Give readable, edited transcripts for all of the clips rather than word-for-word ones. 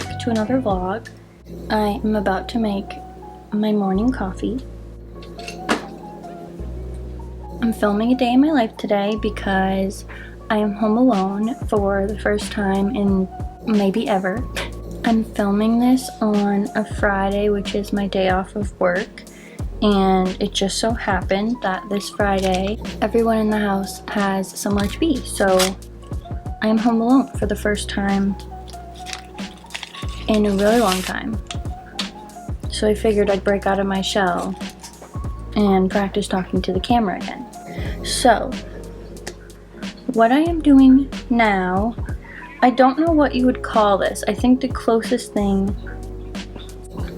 back to another vlog. I am about to make my morning coffee. I'm filming a day in my life today because I am home alone for the first time in maybe ever. I'm filming this on a Friday, which is my day off of work, and it just so happened that this Friday everyone in the house has somewhere to be, so I am home alone for the first time in a really long time. So I figured I'd break out of my shell and practice talking to the camera again. So what I am doing now, I don't know what you would call this. I think the closest thing,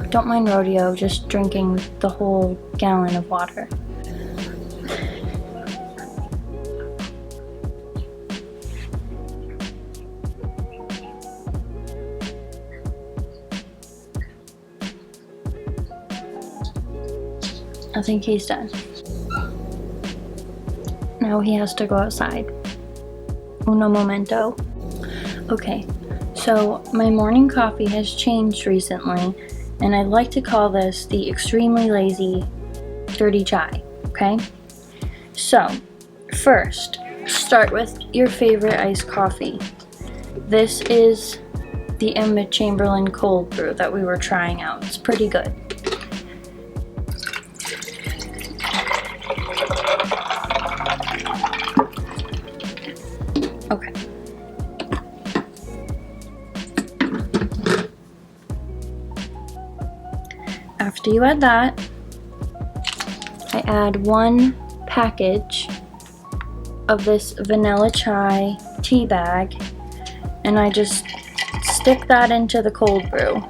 don't mind rodeo, just drinking the whole gallon of water. I think he's done. Now he has to go outside. Uno momento. Okay, so my morning coffee has changed recently, and I'd like to call this the extremely lazy dirty chai, okay? So, first, start with your favorite iced coffee. This is the Emma Chamberlain cold brew that we were trying out. It's pretty good. Okay. After you add that, I add 1 package of this vanilla chai tea bag, and I just stick that into the cold brew.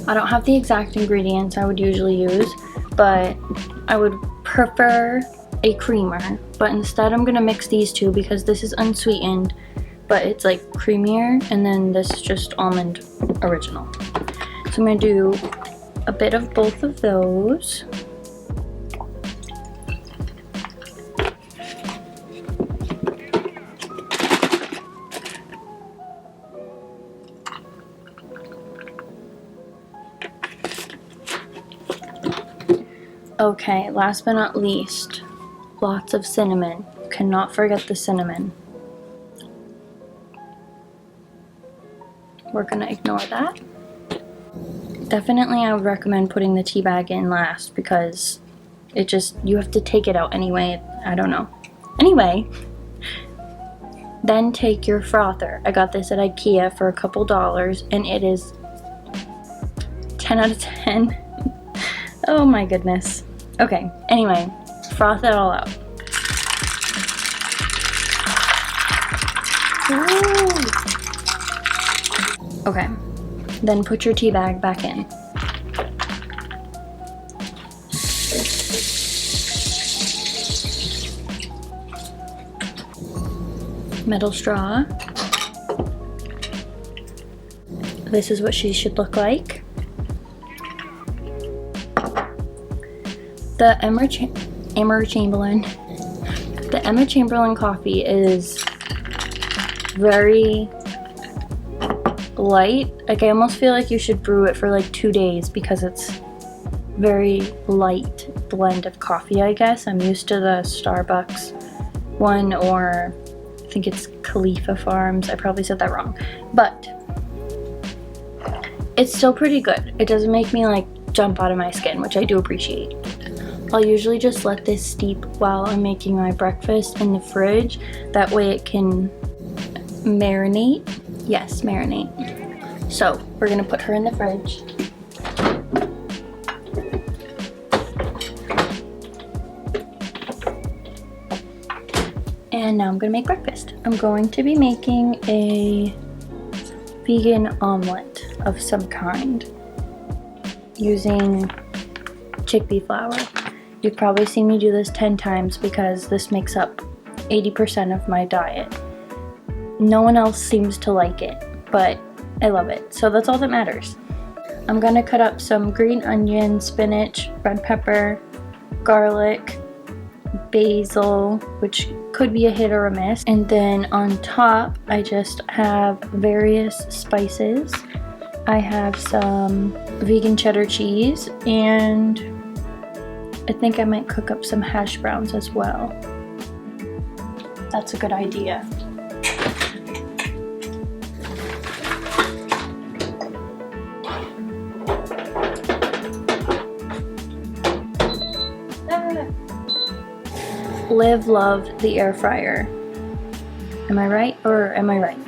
I don't have the exact ingredients I would usually use, but I would prefer a creamer, but instead I'm gonna mix these two because this is unsweetened, but it's like creamier, and then this is just almond original. So I'm gonna do a bit of both of those. Okay, last but not least, lots of cinnamon. Cannot forget the cinnamon. We're gonna ignore that. Definitely I would recommend putting the tea bag in last because it just, you have to take it out anyway. I don't know. Anyway, then take your frother. I got this at IKEA for a couple dollars, and it is 10 out of 10. Oh my goodness. Okay, anyway, froth it all out. Ooh. Okay, then put your tea bag back in. Metal straw. This is what she should look like. The Emma Chamberlain coffee is very light. Like, I almost feel like you should brew it for like 2 days because it's very light blend of coffee, I guess. I'm used to the Starbucks one, or I think it's Khalifa Farms. I probably said that wrong, but it's still pretty good. It doesn't make me like jump out of my skin, which I do appreciate. I'll usually just let this steep while I'm making my breakfast in the fridge. That way it can marinate. Yes, marinate. So we're gonna put her in the fridge. And now I'm gonna make breakfast. I'm going to be making a vegan omelette of some kind using chickpea flour. You've probably seen me do this 10 times because this makes up 80% of my diet. No one else seems to like it, but I love it, so that's all that matters. I'm gonna cut up some green onion, spinach, red pepper, garlic, basil, which could be a hit or a miss. And then on top, I just have various spices. I have some vegan cheddar cheese, and I think I might cook up some hash browns as well. That's a good idea. Liv loved the air fryer. Am I right or am I right?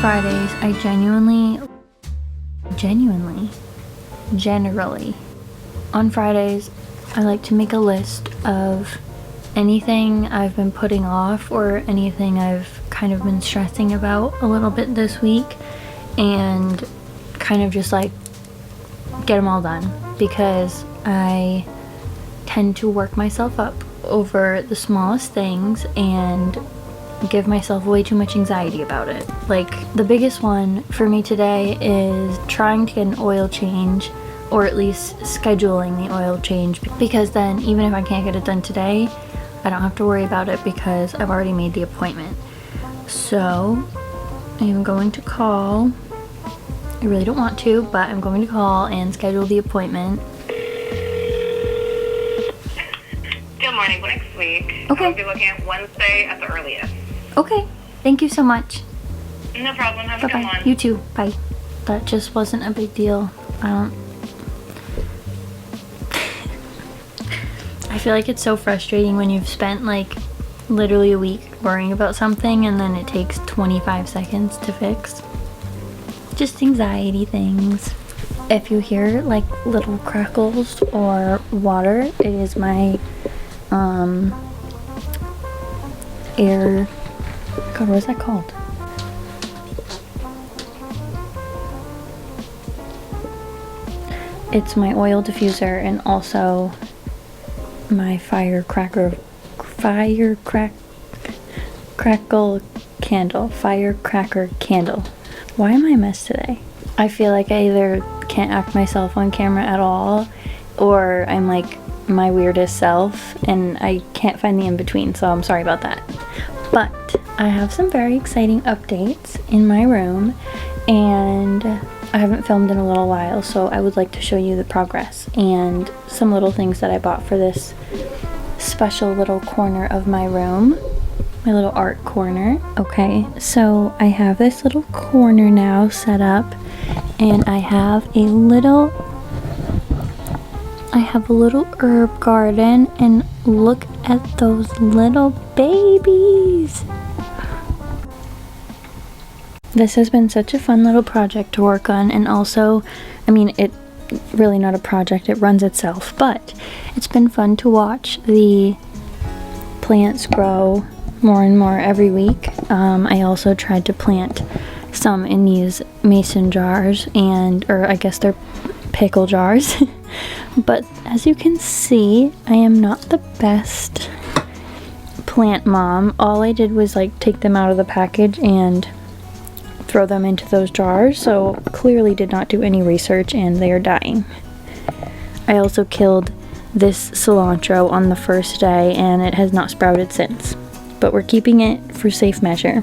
Fridays, I generally, on Fridays, I like to make a list of anything I've been putting off or anything I've kind of been stressing about a little bit this week, and kind of just like get them all done, because I tend to work myself up over the smallest things and give myself way too much anxiety about it. Like, the biggest one for me today is trying to get an oil change, or at least scheduling the oil change, because then even if I can't get it done today, I don't have to worry about it because I've already made the appointment. So I am going to call. I really don't want to, but I'm going to call and schedule the appointment. Good morning, next week. Okay. I'll be looking at Wednesday at the earliest. Okay, thank you so much. No problem. Have a good Bye-bye. one. You too. Bye. That just wasn't a big deal. I feel like it's so frustrating when you've spent like literally a week worrying about something and then it takes 25 seconds to fix. Just anxiety things. If you hear like little crackles or water, it is my air, God, what is that called? It's my oil diffuser and also my firecracker candle. Why am I a mess today? I feel like I either can't act myself on camera at all, or I'm like my weirdest self, and I can't find the in-between, so I'm sorry about that. But I have some very exciting updates in my room, and I haven't filmed in a little while, so I would like to show you the progress and some little things that I bought for this special little corner of my room, my little art corner. Okay, so I have this little corner now set up, and I have a little herb garden, and look at those little babies. This has been such a fun little project to work on, and also, I mean, it really not a project, it runs itself, but it's been fun to watch the plants grow more and more every week. I also tried to plant some in these mason jars, or I guess they're pickle jars. But as you can see, I am not the best plant mom. All I did was like take them out of the package and throw them into those jars, so clearly did not do any research, and they are dying. I also killed this cilantro on the first day, and it has not sprouted since, but we're keeping it for safe measure.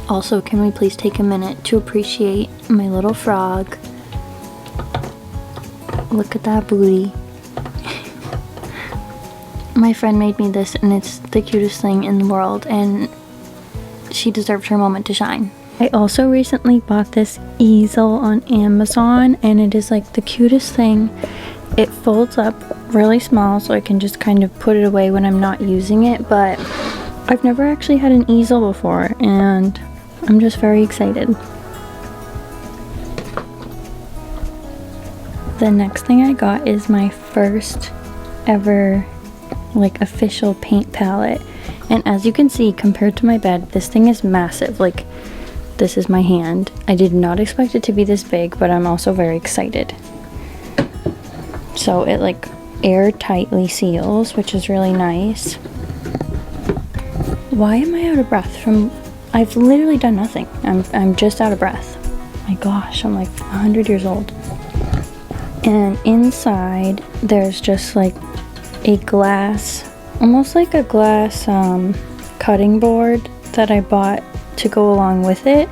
Also, can we please take a minute to appreciate my little frog? Look at that booty. My friend made me this, and it's the cutest thing in the world, and she deserved her moment to shine. I also recently bought this easel on Amazon, and it is like the cutest thing. It folds up really small, so I can just kind of put it away when I'm not using it, but I've never actually had an easel before, and I'm just very excited. The next thing I got is my first ever like official paint palette, and as you can see, compared to my bed, this thing is massive. Like, this is my hand. I did not expect it to be this big, but I'm also very excited. So it like air tightly seals, which is really nice. Why am I out of breath from, I've literally done nothing. I'm just out of breath. My gosh, I'm like 100 years old. And inside there's just like a glass, almost like a glass cutting board that I bought to go along with it,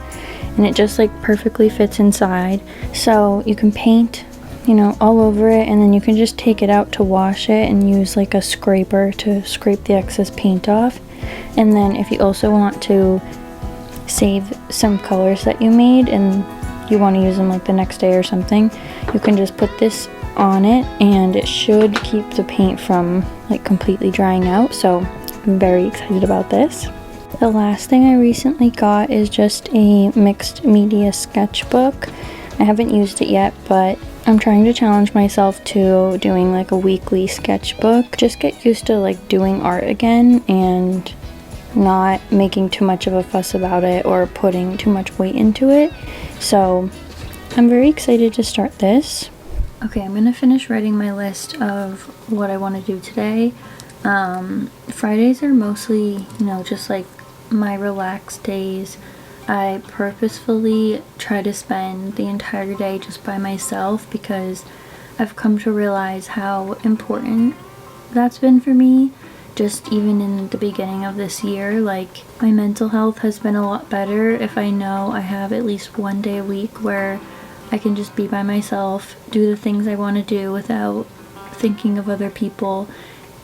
and it just like perfectly fits inside, so you can paint, you know, all over it, and then you can just take it out to wash it and use like a scraper to scrape the excess paint off. And then if you also want to save some colors that you made and you want to use them like the next day or something, you can just put this on it, and it should keep the paint from like completely drying out. So I'm very excited about this. The last thing I recently got is just a mixed media sketchbook. I haven't used it yet, but I'm trying to challenge myself to doing like a weekly sketchbook. Just get used to like doing art again and not making too much of a fuss about it or putting too much weight into it. So I'm very excited to start this. Okay, I'm gonna finish writing my list of what I want to do today. Fridays are mostly, you know, just like my relaxed days. I purposefully try to spend the entire day just by myself, because I've come to realize how important that's been for me. Just even in the beginning of this year, like, my mental health has been a lot better if I know I have at least one day a week where I can just be by myself, do the things I want to do without thinking of other people,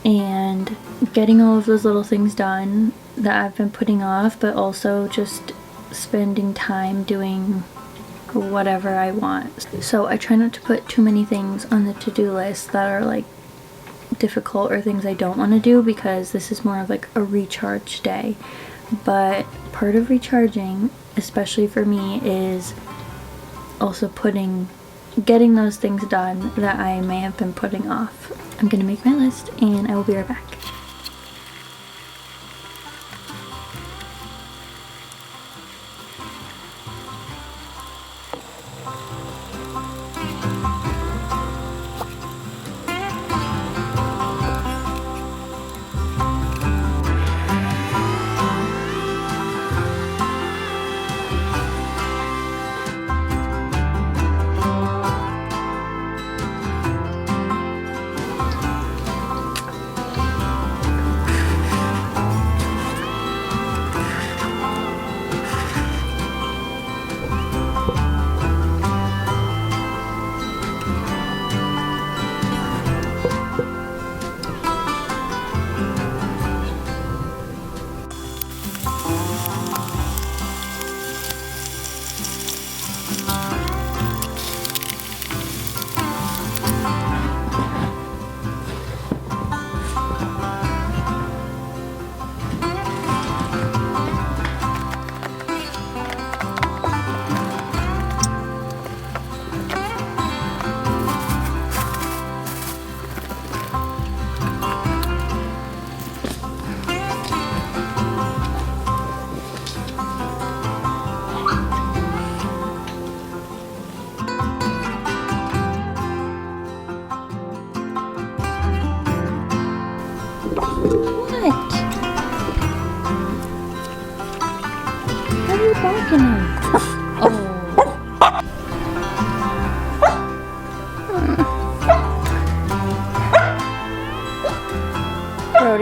and getting all of those little things done that I've been putting off, but also just spending time doing whatever I want. So I try not to put too many things on the to-do list that are like difficult or things I don't want to do, because this is more of like a recharge day. But part of recharging, especially for me, is also getting those things done that I may have been putting off. I'm gonna make my list and I will be right back.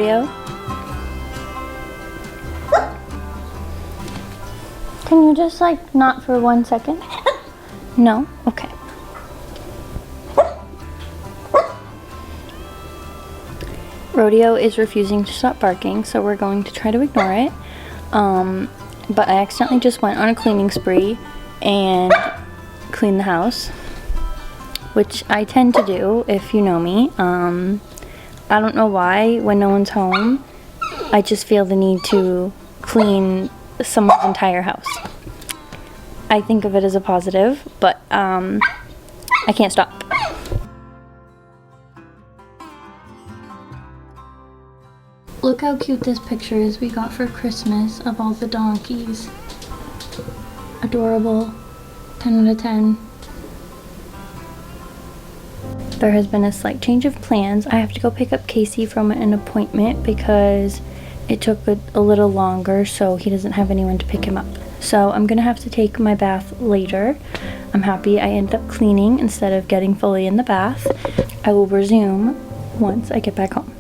Rodeo? Can you just like not for 1 second? No? Okay. Rodeo is refusing to stop barking, so we're going to try to ignore it. But I accidentally just went on a cleaning spree and cleaned the house, which I tend to do if you know me. I don't know why when no one's home, I just feel the need to clean someone's entire house. I think of it as a positive, but I can't stop. Look how cute this picture is we got for Christmas of all the donkeys. Adorable. 10 out of 10. There has been a slight change of plans. I have to go pick up Casey from an appointment because it took a little longer, so he doesn't have anyone to pick him up. So I'm gonna have to take my bath later. I'm happy I ended up cleaning instead of getting fully in the bath. I will resume once I get back home.